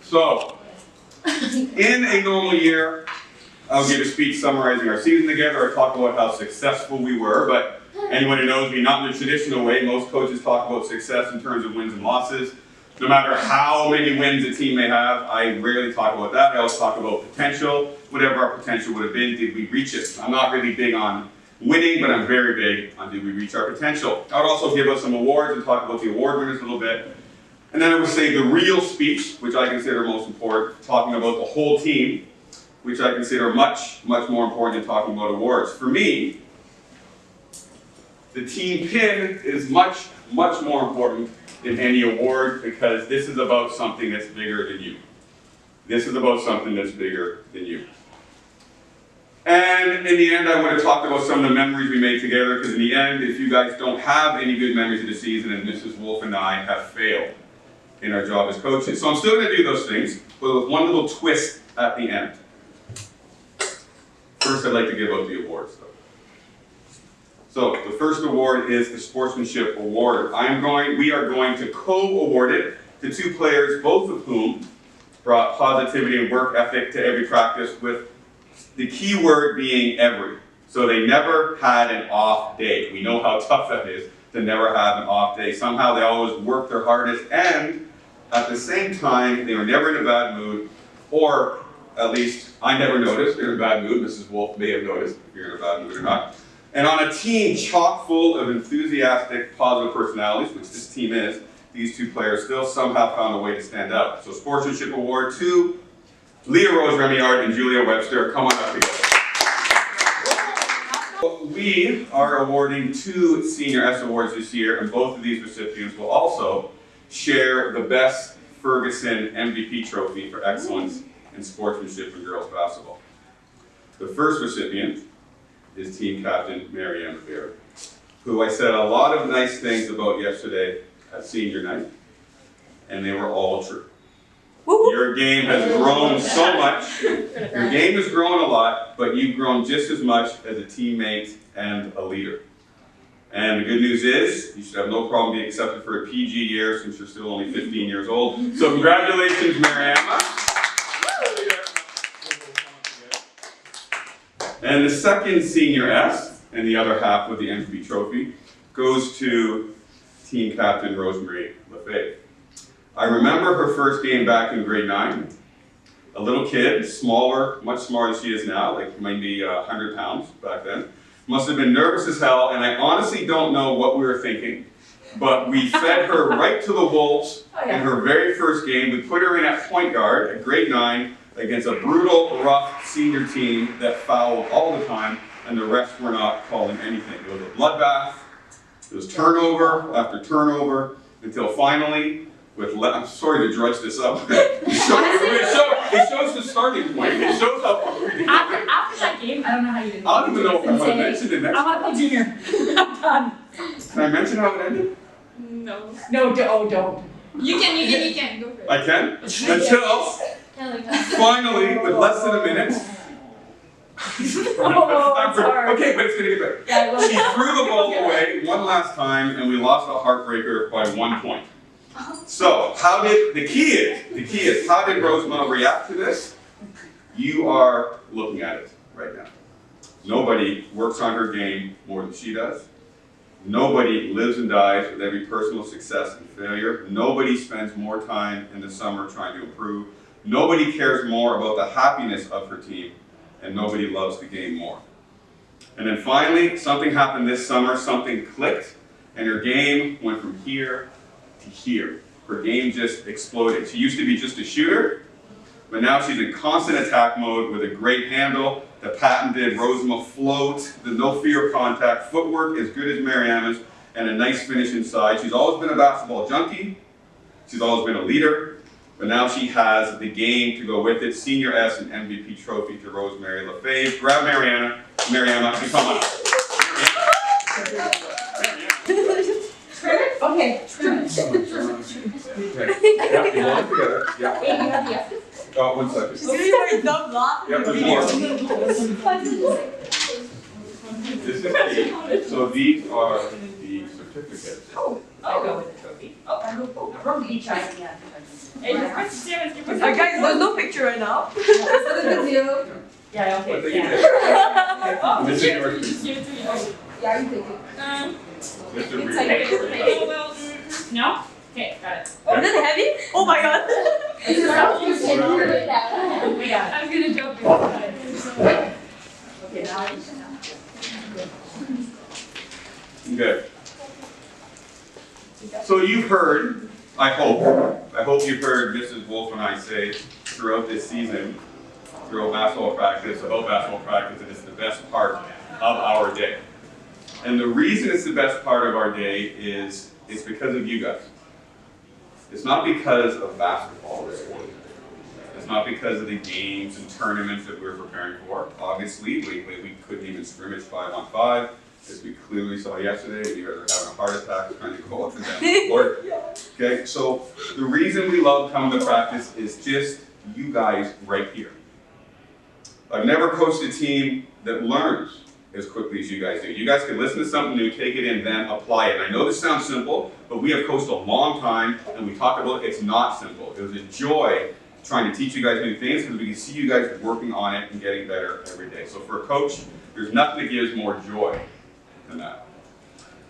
So, in a normal year, I'll give a speech summarizing our season together, or talk about how successful we were, but anyone who knows me, not in the traditional way, most coaches talk about success in terms of wins and losses. No matter how many wins a team may have, I rarely talk about that. I always talk about potential, whatever our potential would have been, did we reach it? I'm not really big on winning, but I'm very big on did we reach our potential. I would also give us some awards and talk about the award winners a little bit. And then I would say the real speech, which I consider most important, talking about the whole team, which I consider much, much more important than talking about awards. For me, the team pin is much, much more important than any award, because this is about something that's bigger than you. This is about something that's bigger than you. And in the end, I would have talked about some of the memories we made together, because in the end, if you guys don't have any good memories of the season, and Mrs. Wolf and I have failed in our job as coaches. So I'm still going to do those things, but with one little twist at the end. First, I'd like to give out the awards, though. So the first award is the Sportsmanship Award. We are going to co-award it to two players, both of whom brought positivity and work ethic to every practice, with the key word being every. So they never had an off day. We know how tough that is to never have an off day. Somehow they always worked their hardest, and at the same time, they were never in a bad mood, or at least I never noticed they're in a bad mood. Mrs. Wolf may have noticed if you're in a bad mood or not. And on a team chock full of enthusiastic, positive personalities, which this team is, these two players still somehow found a way to stand out. So Sportsmanship Award to Leah Rose Remillard and Julia Webster. Come on up together. We are awarding 2 Senior S Awards this year, and both of these recipients will also share the Best Ferguson MVP trophy for excellence in sportsmanship in girls basketball. The first recipient is team captain Marianne, who I said a lot of nice things about yesterday at senior night, and they were all true. Your game has grown so much. Your game has grown a lot, but you've grown just as much as a teammate and a leader. And the good news is, you should have no problem being accepted for a PG year since you're still only 15 years old. So congratulations, Marianne. And the second Senior S, and the other half of the MVP trophy, goes to team captain Rosemary Lefebvre. I remember her first game back in grade 9. A little kid, smaller, much smaller than she is now, like maybe 100 pounds back then. Must have been nervous as hell, and I honestly don't know what we were thinking, but we fed her right to the wolves in her very first game. We put her in at point guard at grade 9 against a brutal, rough senior team that fouled all the time, and the refs were not calling anything. It was a bloodbath. It was turnover after turnover, until finally, I'm sorry to drudge this up. It shows the starting point. It shows how far we did. After that game, I don't know how you did. I don't even know if I want to mention it next I want to play junior. I'm done. Can I mention how it ended? No. No, don't. You can. Go for it. I can? Until finally, with less than a minute. Okay, but it's going to get better. Yeah, she threw the ball away one last time, and we lost a heartbreaker by 1 point. So, the key is, how did Rosemont react to this? You are looking at it right now. Nobody works on her game more than she does. Nobody lives and dies with every personal success and failure. Nobody spends more time in the summer trying to improve. Nobody cares more about the happiness of her team, and nobody loves the game more. And then finally, something happened this summer, something clicked, and her game went from here to here. Her game just exploded. She used to be just a shooter, but now she's in constant attack mode with a great handle, the patented Rosema float, the no fear of contact, footwork as good as Marianne's, and a nice finish inside. She's always been a basketball junkie. She's always been a leader, but now she has the game to go with it. Senior S and MVP trophy to Rosemary Lefebvre. Grab Marianne, and come on. Okay. Yeah, you hold it together. Yeah. Oh, 1 second. She's gonna be wearing thumb lock. Yep, there's more. This is the, so these are the certificates. Oh, I'll go with the trophy. Oh, each item, yeah. Hey, just press Sarah's give us. Guys, there's no picture right now. Yeah, What okay. they Yeah. Missing You your just give it to me. Yeah, you take it. Mr. Oh, Reed. well, no? Okay, got it. Oh, is it heavy? Oh my god. We got it. I was gonna jump in. Okay, now Good. So you've heard, I hope you've heard Mrs. Wolf and I say throughout this season, throughout basketball practice, about basketball practice, that it's the best part of our day. And the reason it's the best part of our day is it's because of you guys. It's not because of basketball or sport. It's not because of the games and tournaments that we're preparing for. Obviously, we couldn't even scrimmage 5-on-5, as we clearly saw yesterday. You guys are having a heart attack trying to go up and down the court. Okay, so the reason we love coming to practice is just you guys right here. I've never coached a team that learns as quickly as you guys do. You guys can listen to something new, take it in, then apply it. And I know this sounds simple, but we have coached a long time, and we talked about it's not simple. It was a joy trying to teach you guys new things because we can see you guys working on it and getting better every day. So for a coach, there's nothing that gives more joy than that.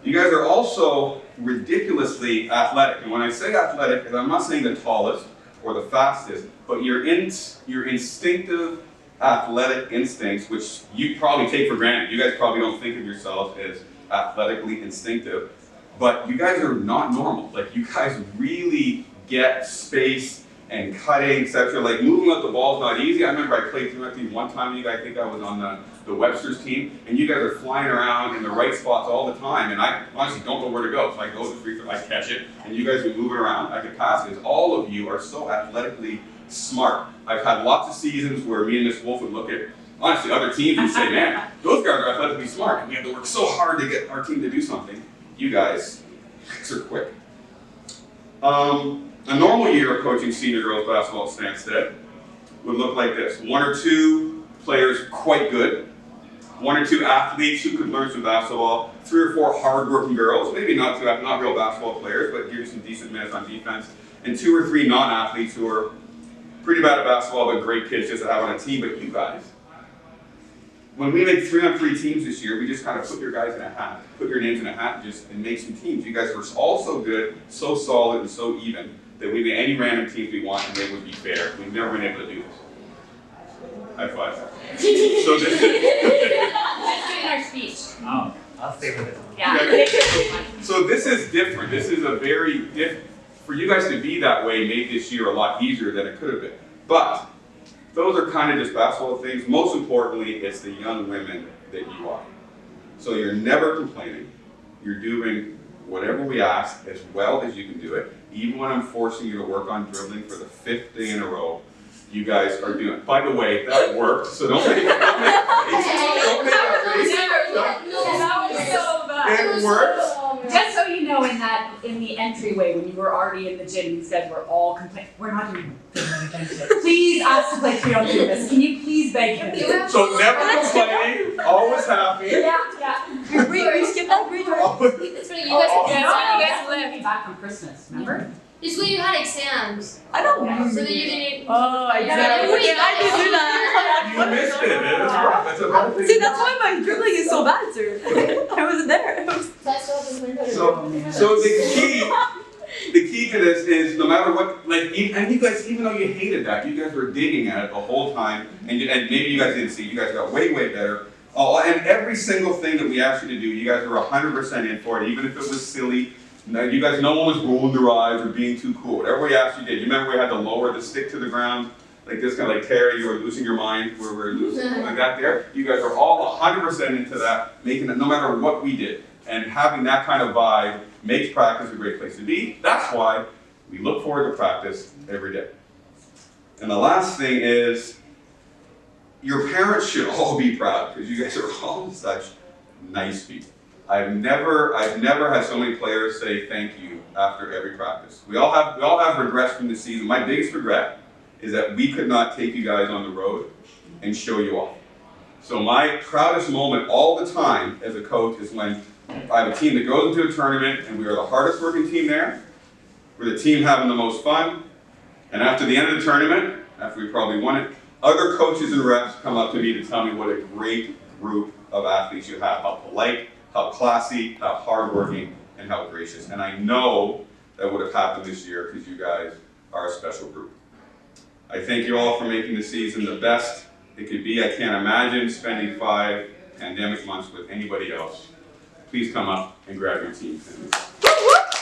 You guys are also ridiculously athletic. And when I say athletic, I'm not saying the tallest or the fastest, but your instinctive athletic instincts, which you probably take for granted. You guys probably don't think of yourselves as athletically instinctive, but you guys are not normal. Like, you guys really get space and cutting, etc. Like, moving out the ball is not easy. I remember I played through my team one time. You guys think I was on the Webster's team, and you guys are flying around in the right spots all the time, and I honestly don't know where to go. So I go to the free throw, I catch it, and you guys are moving around. I can pass it. All of you are so athletically smart. I've had lots of seasons where me and Miss Wolf would look at, honestly, other teams and say, man, those guys are athletically smart, and we have to work so hard to get our team to do something. You guys are quick. A normal year of coaching senior girls basketball at Stansted would look like this. 1 or 2 players quite good, 1 or 2 athletes who could learn some basketball, 3 or 4 hard-working girls, maybe not real basketball players, but give you some decent minutes on defense, and 2 or 3 non-athletes who are pretty bad at basketball, but great kids just to have on a team. But you guys, when we made 3-on-3 teams this year, we just kind of put your guys in a hat, put your names in a hat, and make some teams. You guys were all so good, so solid, and so even that we made any random teams we want, and they would be fair. We've never been able to do this. High five. So this is Let's do our speech. Oh, I'll stay with it. Yeah. So this is different. This is a very different. For you guys to be that way made this year a lot easier than it could have been. But those are kind of just basketball things. Most importantly, it's the young women that you are. So you're never complaining. You're doing whatever we ask as well as you can do it. Even when I'm forcing you to work on dribbling for the 5th day in a row, you guys are doing it. By the way, that worked, so don't make a face. Don't make a face. That was so bad. It worked. Just so you know, in the entryway when you were already in the gym, you said we're all complaining. We're not doing it. Please ask to play 3-on-3 with us. Can you please beg him? So never complaining, always happy. Yeah. We skip that grade. It's funny, you guys Oh, had you exams. guys be back on Christmas, remember? It's when you had exams. I don't Yeah. remember. So that you didn't. Oh, exactly. Yeah, I didn't do that. You missed it. It was rough. It's a bad thing. See, that's why my dribbling is so bad, sir. I wasn't there. So the key to this is no matter what, like, and you guys, even though you hated that, you guys were digging at it the whole time, and maybe you guys didn't see, you guys got way better. And every single thing that we asked you to do, you guys were 100% in for it, even if it was silly. You guys, no one was rolling their eyes or being too cool. Whatever we asked you did. You remember we had to lower the stick to the ground, like this, kind of like Terry, you were losing your mind, where we're losing like that there. You guys are all 100% into that, making it no matter what we did. And having that kind of vibe makes practice a great place to be. That's why we look forward to practice every day. And the last thing is, your parents should all be proud, because you guys are all such nice people. I've never had so many players say thank you after every practice. We all have regrets from the season. My biggest regret is that we could not take you guys on the road and show you off. So my proudest moment all the time as a coach is when I have a team that goes into a tournament and we are the hardest working team there. We're the team having the most fun. And after the end of the tournament, after we probably won it, other coaches and refs come up to me to tell me what a great group of athletes you have, how polite, how classy, how hardworking, and how gracious. And I know that would have happened this year because you guys are a special group. I thank you all for making the season the best it could be. I can't imagine spending 5 pandemic months with anybody else. Please come up and grab your team.